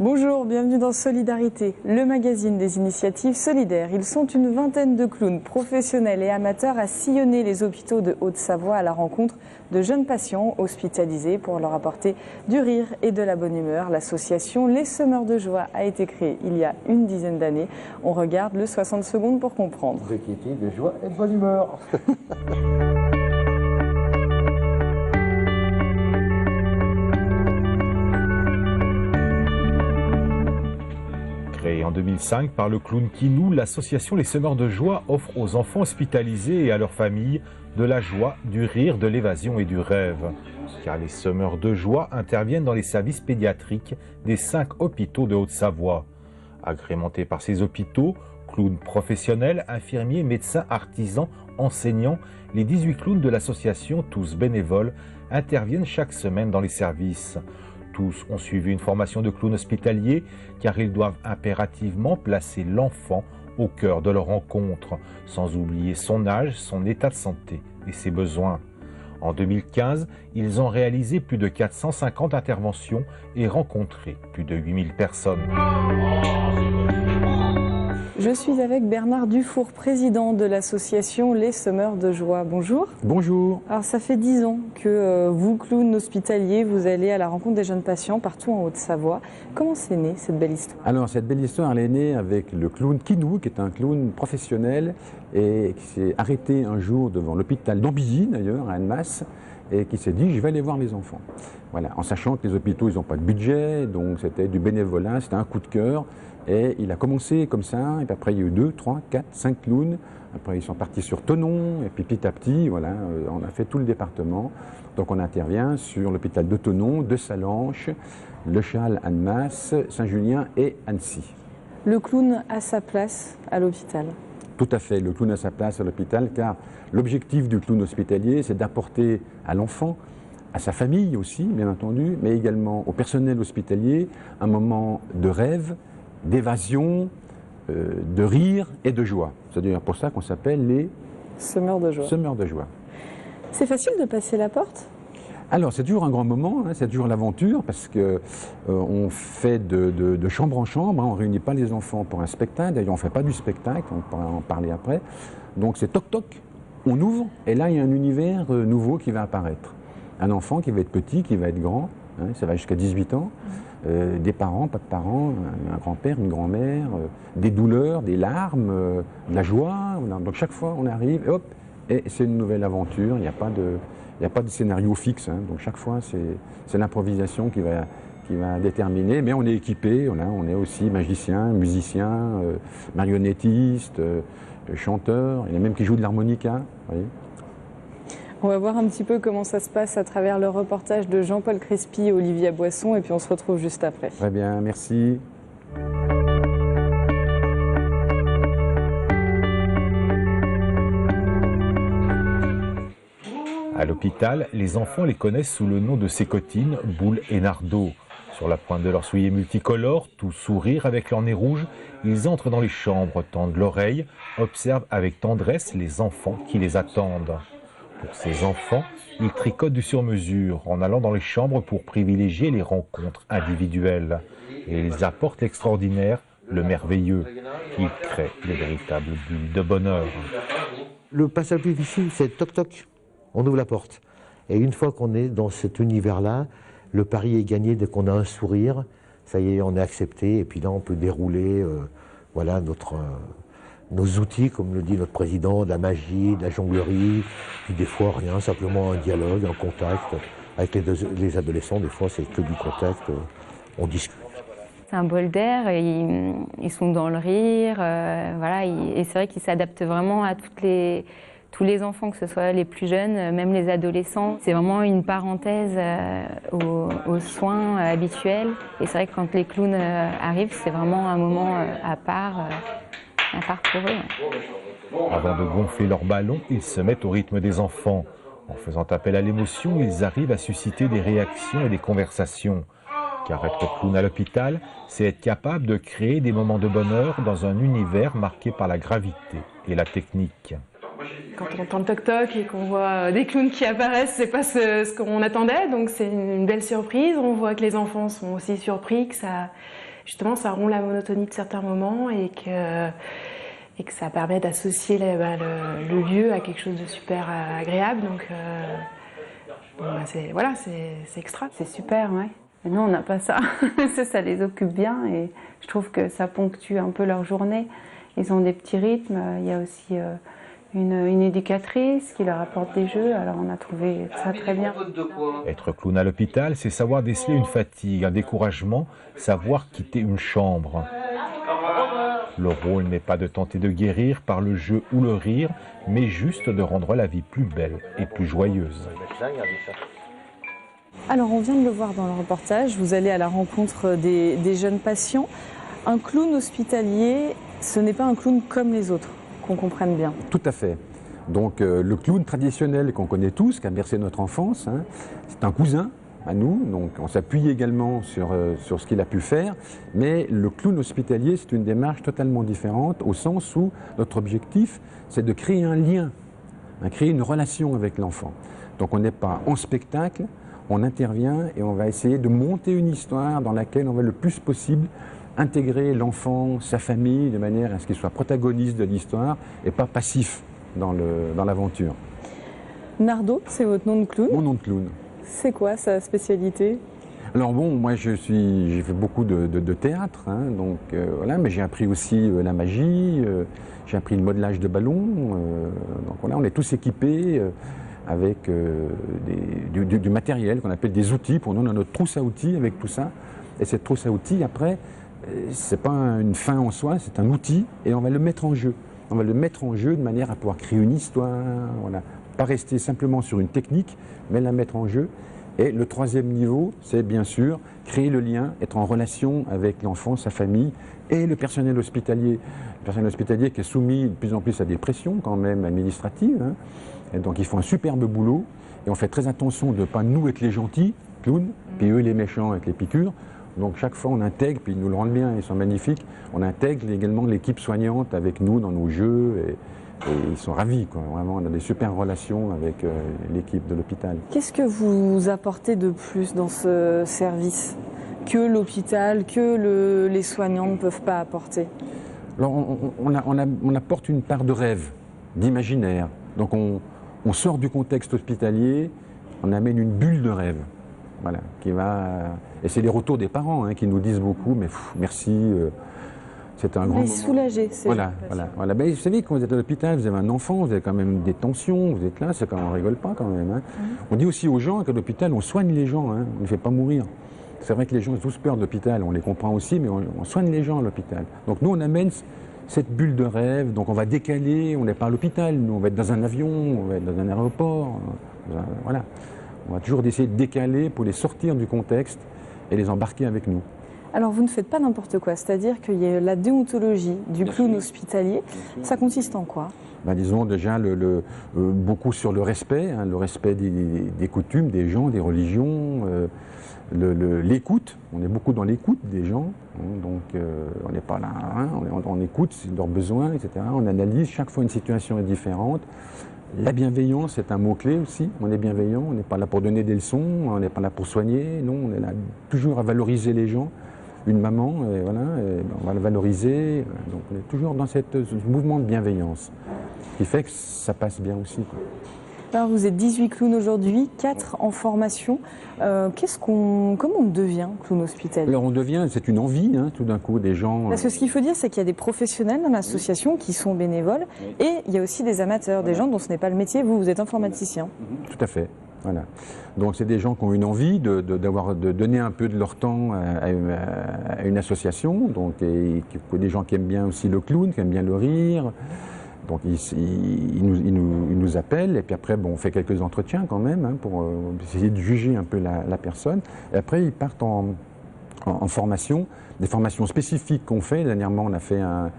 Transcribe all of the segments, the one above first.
Bonjour, bienvenue dans Solidarité, le magazine des initiatives solidaires. Ils sont une vingtaine de clowns professionnels et amateurs à sillonner les hôpitaux de Haute-Savoie à la rencontre de jeunes patients hospitalisés pour leur apporter du rire et de la bonne humeur. L'association Les Semeurs de Joie a été créée il y a une dizaine d'années. On regarde le 60 secondes pour comprendre. De joie et de bonne humeur. Créée en 2005 par le clown Kinou, l'association Les Semeurs de Joie offre aux enfants hospitalisés et à leurs familles de la joie, du rire, de l'évasion et du rêve. Car les Semeurs de Joie interviennent dans les services pédiatriques des 5 hôpitaux de Haute-Savoie. Agrémentés par ces hôpitaux, clowns professionnels, infirmiers, médecins, artisans, enseignants, les 18 clowns de l'association, tous bénévoles, interviennent chaque semaine dans les services. Tous ont suivi une formation de clown hospitalier car ils doivent impérativement placer l'enfant au cœur de leur rencontre, sans oublier son âge, son état de santé et ses besoins. En 2015, ils ont réalisé plus de 450 interventions et rencontré plus de 8000 personnes. Je suis avec Bernard Dufour, président de l'association Les Semeurs de Joie. Bonjour. Bonjour. Alors ça fait 10 ans que vous, clown hospitalier, vous allez à la rencontre des jeunes patients partout en Haute-Savoie. Comment c'est né cette belle histoire? Alors cette belle histoire, elle est née avec le clown Kinou, qui est un clown professionnel et qui s'est arrêté un jour devant l'hôpital d'Ambilly, d'ailleurs, à Annemasse, et qui s'est dit, je vais aller voir les enfants. Voilà, en sachant que les hôpitaux, ils n'ont pas de budget, donc c'était du bénévolat, c'était un coup de cœur. Et il a commencé comme ça, et puis après il y a eu 2, 3, 4, 5 clowns. Après ils sont partis sur Thonon, et puis petit à petit, voilà, on a fait tout le département. Donc on intervient sur l'hôpital de Thonon, de Salanches, Le Châle, Annemasse, Saint-Julien et Annecy. Le clown a sa place à l'hôpital. Tout à fait, le clown a sa place à l'hôpital, car l'objectif du clown hospitalier, c'est d'apporter à l'enfant, à sa famille aussi, bien entendu, mais également au personnel hospitalier, un moment de rêve, d'évasion, de rire et de joie. C'est d'ailleurs pour ça qu'on s'appelle les Semeurs de Joie. Semeurs de Joie. C'est facile de passer la porte? Alors c'est toujours un grand moment, hein, c'est toujours l'aventure parce que on fait de chambre en chambre, hein, on ne réunit pas les enfants pour un spectacle, d'ailleurs on ne fait pas du spectacle, on pourra en parler après. Donc c'est toc toc, on ouvre et là il y a un univers nouveau qui va apparaître. Un enfant qui va être petit, qui va être grand, hein, ça va jusqu'à 18 ans. Des parents, pas de parents, un grand-père, une grand-mère, des douleurs, des larmes, de la joie. Donc chaque fois on arrive, et hop, et c'est une nouvelle aventure, il n'y a pas de scénario fixe. Hein. Donc chaque fois c'est l'improvisation qui va déterminer, mais on est équipé, on est aussi magicien, musicien, marionnettiste, chanteur, il y en a même qui jouent de l'harmonica. On va voir un petit peu comment ça se passe à travers le reportage de Jean-Paul Crespi et Olivia Boisson, et puis on se retrouve juste après. Très bien, merci. À l'hôpital, les enfants les connaissent sous le nom de Sécotine, Boule et Nardo. Sur la pointe de leurs souliers multicolores, tout sourire avec leur nez rouge, ils entrent dans les chambres, tendent l'oreille, observent avec tendresse les enfants qui les attendent. Pour ces enfants, ils tricotent du sur-mesure en allant dans les chambres pour privilégier les rencontres individuelles. Et ils apportent l'extraordinaire, le merveilleux. Ils créent de véritables bulles de bonheur. Le passage plus difficile, c'est toc-toc. On ouvre la porte. Et une fois qu'on est dans cet univers-là, le pari est gagné dès qu'on a un sourire. Ça y est, on est accepté. Et puis là, on peut dérouler voilà, nos outils, comme le dit notre président, de la magie, de la jonglerie, puis des fois rien, simplement un dialogue, un contact. Avec les adolescents, des fois c'est que du contact, on discute. C'est un bol d'air, ils sont dans le rire, voilà, et c'est vrai qu'ils s'adaptent vraiment à tous les enfants, que ce soit les plus jeunes, même les adolescents. C'est vraiment une parenthèse aux soins habituels, et c'est vrai que quand les clowns arrivent, c'est vraiment un moment à part pour eux. Avant de gonfler leur ballon, ils se mettent au rythme des enfants. En faisant appel à l'émotion, ils arrivent à susciter des réactions et des conversations. Car être clown à l'hôpital, c'est être capable de créer des moments de bonheur dans un univers marqué par la gravité et la technique. Quand on entend le toc-toc et qu'on voit des clowns qui apparaissent, c'est pas ce qu'on attendait, donc c'est une belle surprise. On voit que les enfants sont aussi surpris, que justement ça rompt la monotonie de certains moments et que ça permet d'associer le lieu à quelque chose de super agréable. Donc c'est extra. C'est super, ouais. Mais nous, on n'a pas ça. Ça les occupe bien et je trouve que ça ponctue un peu leur journée. Ils ont des petits rythmes. Il y a aussi une éducatrice qui leur apporte des jeux. Alors on a trouvé ça très bien. Être clown à l'hôpital, c'est savoir déceler une fatigue, un découragement, savoir quitter une chambre. Le rôle n'est pas de tenter de guérir par le jeu ou le rire, mais juste de rendre la vie plus belle et plus joyeuse. Alors on vient de le voir dans le reportage, vous allez à la rencontre des jeunes patients. Un clown hospitalier, ce n'est pas un clown comme les autres, qu'on comprenne bien. Tout à fait. Donc le clown traditionnel qu'on connaît tous, qui a bercé notre enfance, hein, c'est un cousin à nous, donc on s'appuie également sur ce qu'il a pu faire, mais le clown hospitalier, c'est une démarche totalement différente, au sens où notre objectif, c'est de créer un lien, créer une relation avec l'enfant. Donc on n'est pas en spectacle, on intervient et on va essayer de monter une histoire dans laquelle on va le plus possible intégrer l'enfant, sa famille, de manière à ce qu'il soit protagoniste de l'histoire et pas passif dans l'aventure. Nardo, c'est votre nom de clown? Mon nom de clown. C'est quoi sa spécialité? Alors bon, moi j'ai fait beaucoup de théâtre, hein, donc voilà, mais j'ai appris aussi la magie, j'ai appris le modelage de ballons, donc voilà, on est tous équipés avec du matériel qu'on appelle des outils. Pour nous, on a notre trousse à outils avec tout ça. Et cette trousse à outils, après, c'est pas une fin en soi, c'est un outil et on va le mettre en jeu. On va le mettre en jeu de manière à pouvoir créer une histoire, voilà. Pas rester simplement sur une technique, mais la mettre en jeu. Et le troisième niveau, c'est bien sûr créer le lien, être en relation avec l'enfant, sa famille et le personnel hospitalier. Le personnel hospitalier qui est soumis de plus en plus à des pressions quand même administratives, hein. Et donc ils font un superbe boulot et on fait très attention de ne pas nous être les gentils, clowns, puis eux les méchants avec les piqûres. Donc chaque fois on intègre, puis ils nous le rendent bien, ils sont magnifiques, on intègre également l'équipe soignante avec nous dans nos jeux et ils sont ravis, quoi. Vraiment on a des super relations avec l'équipe de l'hôpital. Qu'est-ce que vous apportez de plus dans ce service que l'hôpital, que les soignants ne peuvent pas apporter? Alors on apporte une part de rêve, d'imaginaire. Donc on sort du contexte hospitalier, on amène une bulle de rêve. Voilà, qui va... Et c'est les retours des parents hein, qui nous disent beaucoup, mais merci, c'est un grand moment. Soulagé, c'est voilà. Ben, vous savez, quand vous êtes à l'hôpital, vous avez un enfant, vous avez quand même des tensions, vous êtes là, c'est quand même, on rigole pas quand même. Hein. On dit aussi aux gens qu'à l'hôpital, on soigne les gens, hein, on ne les fait pas mourir. C'est vrai que les gens ont tous peur de l'hôpital, on les comprend aussi, mais on soigne les gens à l'hôpital. Donc nous, on amène cette bulle de rêve, donc on va décaler, on n'est pas à l'hôpital, nous on va être dans un avion, on va être dans un aéroport, voilà. On va toujours essayer de décaler pour les sortir du contexte et les embarquer avec nous. Alors vous ne faites pas n'importe quoi, c'est-à-dire qu'il y a la déontologie du clown hospitalier, ça consiste en quoi? Ben, disons déjà beaucoup sur le respect, hein, le respect des coutumes, des gens, des religions, l'écoute, on est beaucoup dans l'écoute des gens, hein, donc on n'est pas là, hein, on écoute leurs besoins, etc. On analyse, chaque fois une situation est différente. La bienveillance est un mot-clé aussi, on est bienveillant, on n'est pas là pour donner des leçons, on n'est pas là pour soigner, non, on est là toujours à valoriser les gens. Une maman, et voilà, et on va la valoriser, donc on est toujours dans ce mouvement de bienveillance, ce qui fait que ça passe bien aussi, quoi. Alors vous êtes 18 clowns aujourd'hui, 4 en formation. Comment on devient clown hospitalier? Alors on devient, c'est une envie, hein, tout d'un coup, des gens... Parce que ce qu'il faut dire, c'est qu'il y a des professionnels dans l'association qui sont bénévoles et il y a aussi des amateurs, des gens dont ce n'est pas le métier. Vous êtes informaticien. Tout à fait. Voilà. Donc c'est des gens qui ont une envie de donner un peu de leur temps à une association, donc des gens qui aiment bien aussi le clown, qui aiment bien le rire. Donc ils nous appellent et puis après bon, on fait quelques entretiens quand même hein, pour essayer de juger un peu la personne. Et après ils partent en formation, des formations spécifiques qu'on fait. Dernièrement on a fait un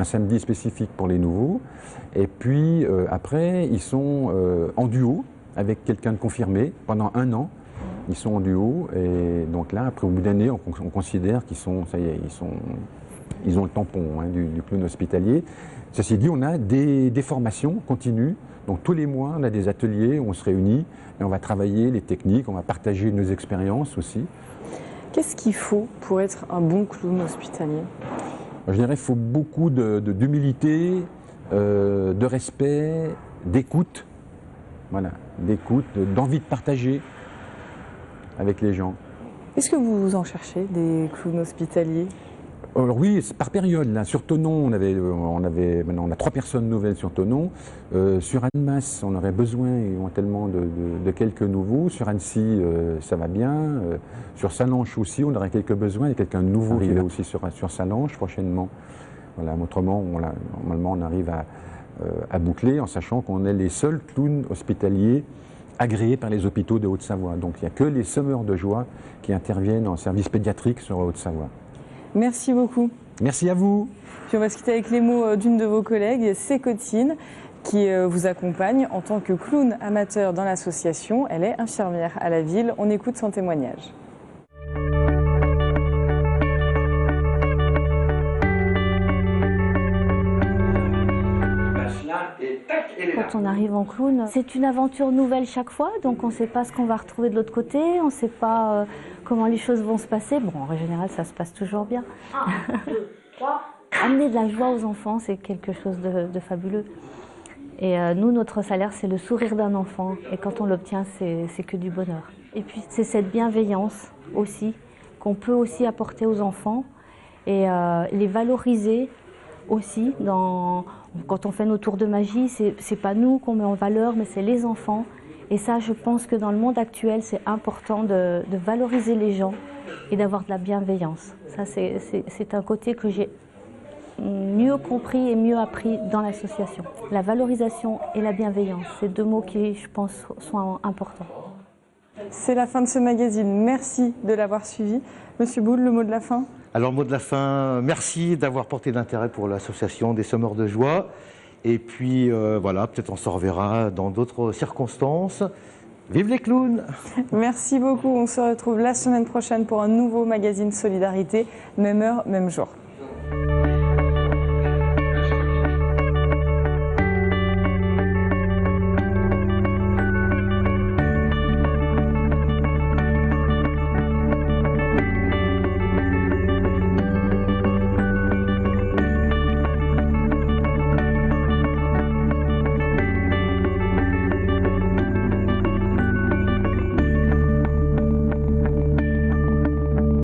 samedi spécifique pour les nouveaux. Et puis après ils sont en duo avec quelqu'un de confirmé pendant 1 an. Ils sont en duo et donc là après au bout d'année on considère qu'ils sont, ça y est, ils ont le tampon hein, du clown hospitalier. Ceci dit, on a des formations continues. Donc tous les mois, on a des ateliers où on se réunit et on va travailler les techniques, on va partager nos expériences aussi. Qu'est-ce qu'il faut pour être un bon clown hospitalier? Je dirais qu'il faut beaucoup d'humilité, de respect, d'écoute, voilà, d'écoute, d'envie de partager avec les gens. Est-ce que vous en cherchez des clowns hospitaliers? Alors oui, c'est par période. Là, sur Thonon, maintenant on a 3 personnes nouvelles sur Thonon. Sur Annemasse, on aurait besoin éventuellement de quelques nouveaux. Sur Annecy, ça va bien. Sur Sallanches aussi, on aurait quelques besoins. Il y a quelqu'un de nouveau qui va aussi sur Sallanches prochainement. Voilà, autrement, normalement, on arrive à boucler en sachant qu'on est les seuls clowns hospitaliers agréés par les hôpitaux de Haute-Savoie. Donc il n'y a que les semeurs de joie qui interviennent en service pédiatrique sur Haute-Savoie. Merci beaucoup. Merci à vous. Puis on va se quitter avec les mots d'une de vos collègues, Sécotine, qui vous accompagne en tant que clown amateur dans l'association. Elle est infirmière à la ville. On écoute son témoignage. Quand on arrive en clown, c'est une aventure nouvelle chaque fois, donc on ne sait pas ce qu'on va retrouver de l'autre côté, on ne sait pas comment les choses vont se passer. Bon, en général, ça se passe toujours bien. 1, 2, 3. Amener de la joie aux enfants, c'est quelque chose de fabuleux. Et nous, notre salaire, c'est le sourire d'un enfant. Et quand on l'obtient, c'est que du bonheur. Et puis, c'est cette bienveillance aussi, qu'on peut aussi apporter aux enfants et les valoriser aussi. Quand on fait nos tours de magie, c'est pas nous qu'on met en valeur, mais c'est les enfants. Et ça, je pense que dans le monde actuel, c'est important de valoriser les gens et d'avoir de la bienveillance. Ça, c'est un côté que j'ai mieux compris et mieux appris dans l'association. La valorisation et la bienveillance, c'est 2 mots qui, je pense, sont importants. C'est la fin de ce magazine. Merci de l'avoir suivi. Monsieur Boule, le mot de la fin? Alors, mot de la fin, merci d'avoir porté de l'intérêt pour l'association des Semeurs de Joie. Et puis, voilà, peut-être on se reverra dans d'autres circonstances. Vive les clowns! Merci beaucoup. On se retrouve la semaine prochaine pour un nouveau magazine Solidarité. Même heure, même jour.